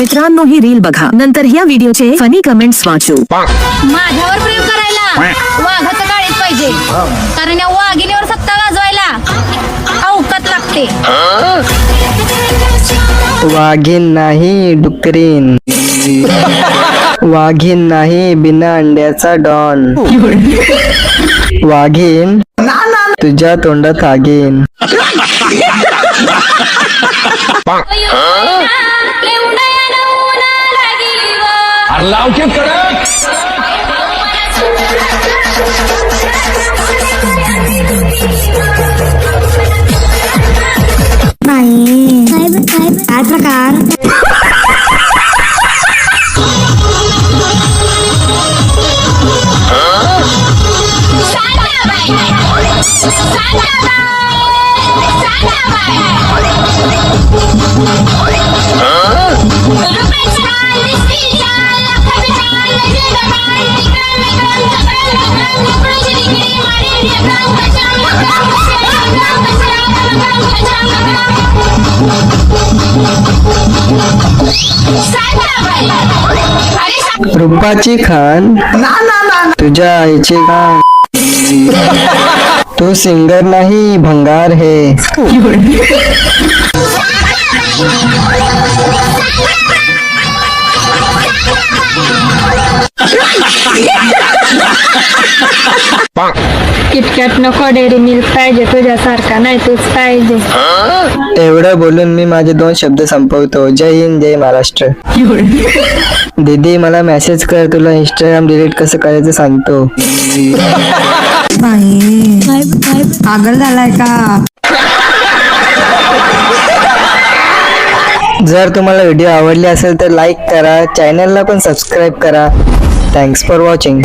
मित्रांनो ही रील बघा, नंतर ह्या व्हिडिओचे फनी कमेंट्स वाचू. माझ्यावर प्रेम करायला वाघाचं काळीच पाहिजे, कारण या वाघिणीवर सत्ता गाजवायला अवकात लागते. वाघीण नाही डुकरीन, वाघीण नाही बिना अंड्याचा डॉन, वाघीण तुझ्या तोंडात आगीन. काय प्रकार रूपाची खान तुझ्या आईची खान, तू सिंगर नाही भंगार है. किटकॅट नको, डेअरी मिल्क पाहिजे तुझ्यासारखा, नाही तूच पाहिजे. एवढं बोलून मी माझे 2 शब्द संपवतो. जय हिंद, जय महाराष्ट्र. दीदी मला मेसेज कर, तुला इंस्टाग्राम डिलीट कसं करायचं सांगतो. पागल झालाय का? जर तुम्हाला व्हिडिओ आवडले असेल तर लाईक करा, चॅनलला पण सबस्क्राईब करा. Thanks for watching.